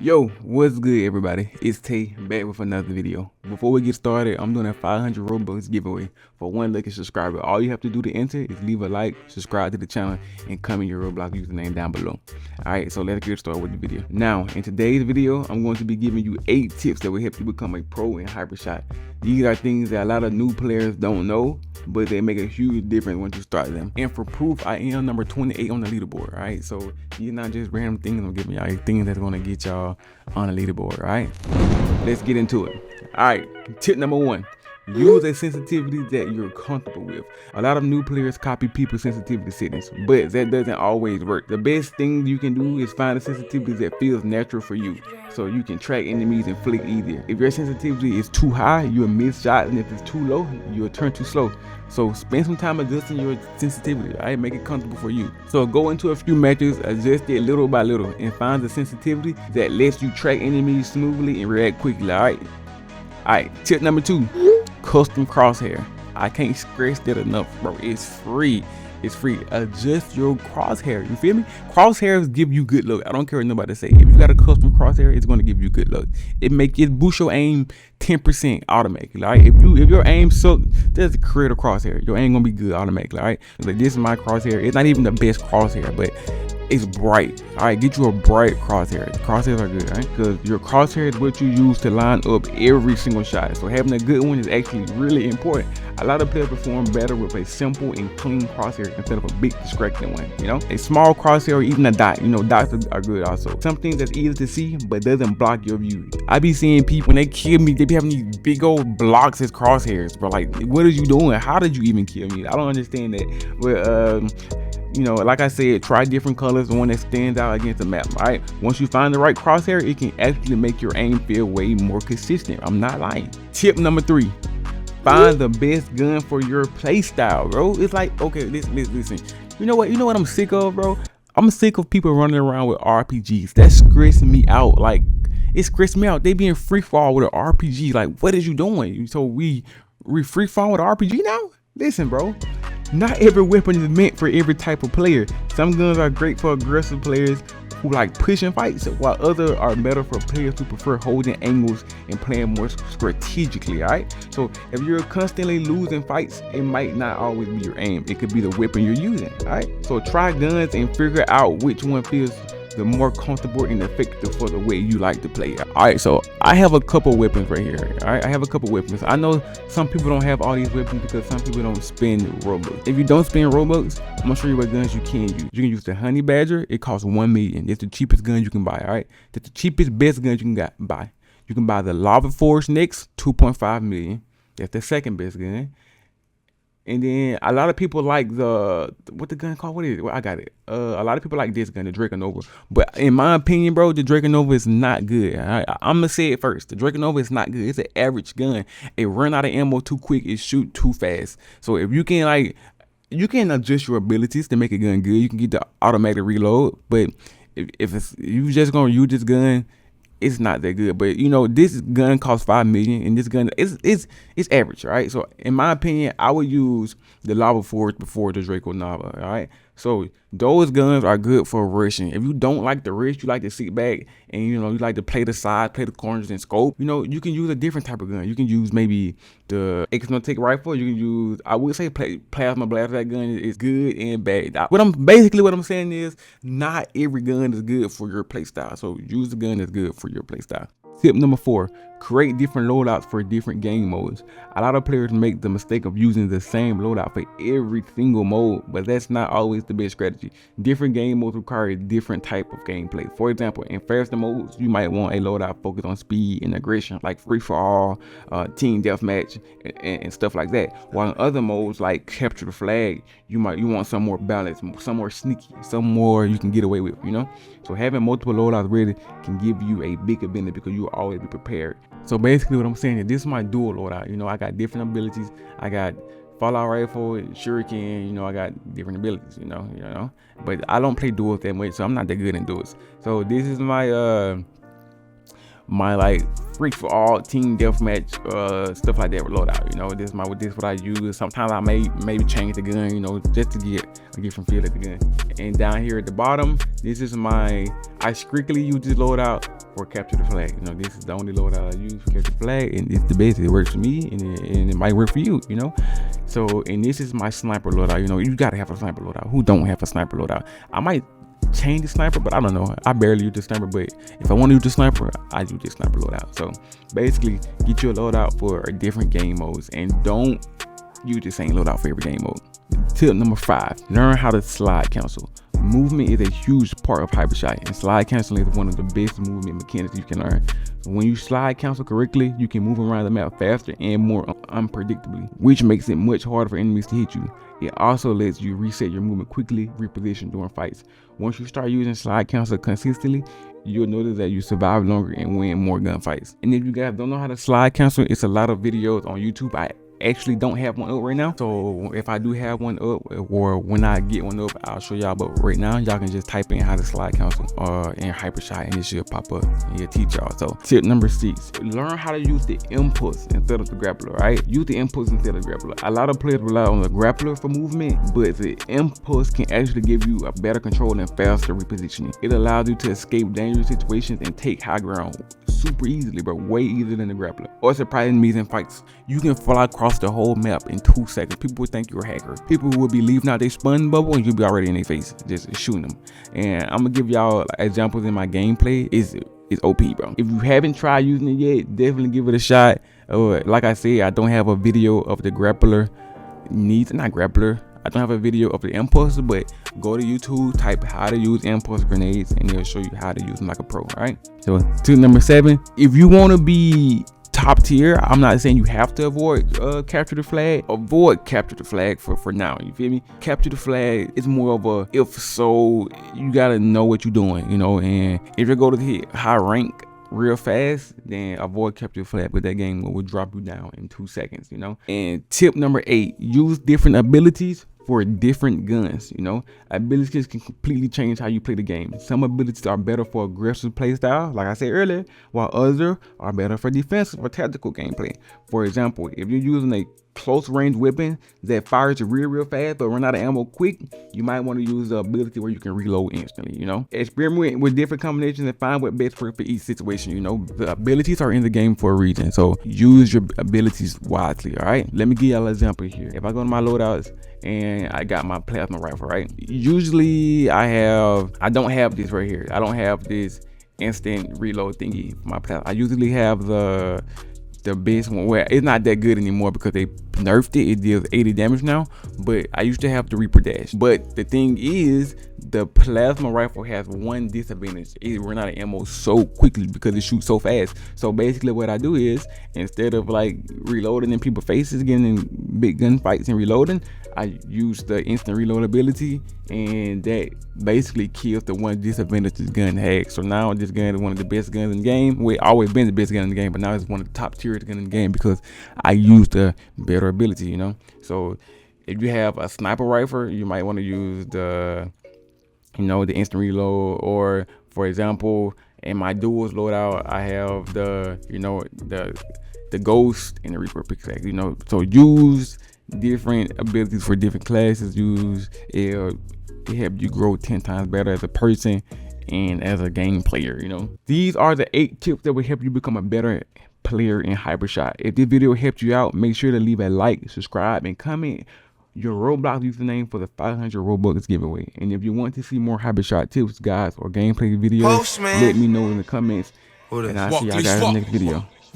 Yo, what's good everybody? It's Tay back with another video. Before we get started, I'm doing a 500 Robux giveaway for one lucky subscriber. All you have to do to enter is leave a like, subscribe to the channel, and comment your Roblox username down below. Alright, so let's get started with the video. Now, in today's video, I'm going to be giving you 8 tips that will help you become a pro in HyperShot. These are things that a lot of new players don't know, but they make a huge difference once you start them. And for proof, I am number 28 on the leaderboard, alright? So these are not just random things I'm giving y'all, things that's gonna get y'all on the leaderboard, alright? Let's get into it. Alright, tip number 1. Use a sensitivity that you're comfortable with. A lot of new players copy people's sensitivity settings, but that doesn't always work. The best thing you can do is find a sensitivity that feels natural for you, so you can track enemies and flick easier. If your sensitivity is too high, you'll miss shots, and if it's too low, you'll turn too slow. So spend some time adjusting your sensitivity, alright? Make it comfortable for you. So go into a few matches, adjust it little by little, and find the sensitivity that lets you track enemies smoothly and react quickly, alright? Alright, tip number 2. Custom crosshair. I can't stress that enough, bro. It's free. It's free. Adjust your crosshair. You feel me? Crosshairs give you good luck. I don't care what nobody say. If you got a custom crosshair, it's gonna give you good luck. It boost your aim 10% automatically. Right? If your aim sucks, just create a crosshair. Your aim gonna be good automatically. Right? Like, this is my crosshair. It's not even the best crosshair, but it's bright. All right, get you a bright crosshair. Crosshairs are good, right? Because your crosshair is what you use to line up every single shot. So having a good one is actually really important. A lot of players perform better with a simple and clean crosshair instead of a big distracting one. You know, a small crosshair or even a dot. You know, dots are good also. Something that's easy to see but doesn't block your view. I be seeing people when they kill me, they be having these big old blocks as crosshairs, bro. Like, what are you doing? How did you even kill me? I don't understand that. But you know, like I said, try different colors, the one that stands out against the map, right? Once you find the right crosshair, it can actually make your aim feel way more consistent. I'm not lying. Tip number 3. Find the best gun for your playstyle, bro. It's like, okay, listen. You know what I'm sick of, bro? I'm sick of people running around with RPGs. That's stressing me out. Like, it stressed me out. They be in free fall with an RPG. Like, what is you doing? So we free fall with RPG now? Listen, bro. Not every weapon is meant for every type of player. Some guns are great for aggressive players who like pushing fights, while others are better for players who prefer holding angles and playing more strategically, alright? So if you're constantly losing fights, it might not always be your aim. It could be the weapon you're using, alright? So try guns and figure out which one feels the more comfortable and effective for the way you like to play. Alright, so I have a couple weapons right here. Alright, I have a couple weapons. I know some people don't have all these weapons because some people don't spend Robux. If you don't spend Robux, I'm gonna show you what guns you can use. You can use the Honey Badger. It costs 1 million. It's the cheapest gun you can buy. Alright, that's the cheapest, best gun you can buy. You can buy the Lava Force next, 2.5 million. That's the second best gun. And then a lot of people like what the gun called? What is it? Well, I got it. A lot of people like this gun, the Draconova. But in my opinion, bro, the Draconova is not good. I'm gonna say it first. The Draconova is not good. It's an average gun. It run out of ammo too quick. It shoot too fast. So if you can you can adjust your abilities to make a gun good. You can get the automatic reload. But if you just gonna use this gun, it's not that good. But you know, this gun costs 5 million, and this gun is average, right? So in my opinion, I would use the Lava Force before the Draconova, all right? So those guns are good for rushing. If you don't like the rush, you like to sit back and you like to play the side, play the corners and scope, you can use a different type of gun. You can use maybe the exotic rifle. You can use, I would say, plasma blaster. That gun is good and bad. What I'm saying is, not every gun is good for your playstyle. So use the gun that's good for your playstyle. Tip number 4, create different loadouts for different game modes. A lot of players make the mistake of using the same loadout for every single mode, but that's not always the best strategy. Different game modes require a different type of gameplay. For example, in faster modes, you might want a loadout focused on speed and aggression, like free for all, team deathmatch, and stuff like that. While in other modes, like capture the flag, you want some more balance, some more sneaky, some more you can get away with, So having multiple loadouts ready can give you a big advantage because you will always be prepared. So basically what I'm saying is, this is my dual loadout. I got different abilities. I got Fallout Rifle, Shuriken, I got different abilities, but I don't play duels that much, so I'm not that good in duels. So this is my my like free for all team deathmatch stuff like that with loadout. You know, this what I use. Sometimes I maybe change the gun, you know, just to get a different feel at the gun. And down here at the bottom, this is I strictly use this loadout for capture the flag. You know, this is the only loadout I use for capture the flag, and it's the best. It works for me, and it might work for you, you know. So, and this is my sniper loadout. You know, you gotta have a sniper loadout. Who don't have a sniper loadout? I might change the sniper, but I don't know. I barely use the sniper, but if I want to use the sniper, I use this sniper loadout. So basically, get you a loadout for different game modes, and don't use the same loadout for every game mode. Tip number 5: learn how to slide cancel. Movement is a huge part of HyperShot, and slide canceling is one of the best movement mechanics you can learn. When you slide cancel correctly, you can move around the map faster and more unpredictably, which makes it much harder for enemies to hit you. It also lets you reset your movement quickly, reposition during fights. Once you start using slide cancel consistently, you'll notice that you survive longer and win more gunfights. And if you guys don't know how to slide cancel, it's a lot of videos on YouTube. I actually don't have one up right now, so if I do have one up, or when I get one up, I'll show y'all. But right now, y'all can just type in how to slide cancel in HyperShot, and it should pop up and it'll teach y'all. So tip number 6: learn how to use the impulse instead of the grappler. Right, use the impulse instead of the grappler. A lot of players rely on the grappler for movement, but the impulse can actually give you a better control and faster repositioning. It allows you to escape dangerous situations and take high ground super easily, bro, way easier than the grappler. Or surprising me in fights, you can fly across the whole map in 2 seconds. People would think you're a hacker. People would be leaving out their spun bubble, and you'll be already in their face, just shooting them. And I'm gonna give y'all examples in my gameplay. It's OP, bro. If you haven't tried using it yet, definitely give it a shot. Like I said, I don't have a video of the grappler I don't have a video of the impulse, but go to YouTube, type how to use impulse grenades, and they'll show you how to use them like a pro. All right. So tip number 7: if you want to be top tier, I'm not saying you have to avoid capture the flag. Avoid capture the flag for now. You feel me? Capture the flag is more of a if so. You gotta know what you're doing, you know. And if you're going to hit high rank real fast, then avoid capture the flag, but that game will drop you down in 2 seconds, you know. And tip number 8: use different abilities for different guns. You know, abilities can completely change how you play the game. Some abilities are better for aggressive play style, like I said earlier, while others are better for defensive or tactical gameplay. For example, if you're using a close range weapon that fires real fast but run out of ammo quick, you might want to use the ability where you can reload instantly. You know, experiment with different combinations and find what best works for each situation. You know, the abilities are in the game for a reason, so use your abilities wisely. All right, let me give y'all an example here. If I go to my loadouts and I got my plasma rifle, right? Usually I don't have this right here. I don't have this instant reload thingy for my plasma. I usually have the best one, where it's not that good anymore because they nerfed it. It deals 80 damage now, but I used to have the Reaper Dash. But the thing is, the plasma rifle has one disadvantage: it runs out of ammo so quickly because it shoots so fast. So basically what I do is, instead of like reloading in people's faces, getting in big gunfights and reloading, I use the instant reload ability, and that basically kills the one disadvantage this gun has. So now this gun is one of the best guns in the game. Well, it's always been the best gun in the game, but now it's one of the top tier guns in the game because I use the better ability, you know. So if you have a sniper rifle, you might want to use the instant reload. Or for example, in my duels loadout, I have the ghost and the Reaper pickaxe, you know. So use different abilities for different classes. It helps you grow 10 times better as a person and as a game player, you know. These are the 8 tips that will help you become a better player in HyperShot. If this video helped you out, make sure to leave a like, subscribe, and comment your Roblox username for the 500 Robux giveaway. And if you want to see more HyperShot tips, guys, or gameplay videos, let me know in the comments, and I'll see y'all guys in the next video.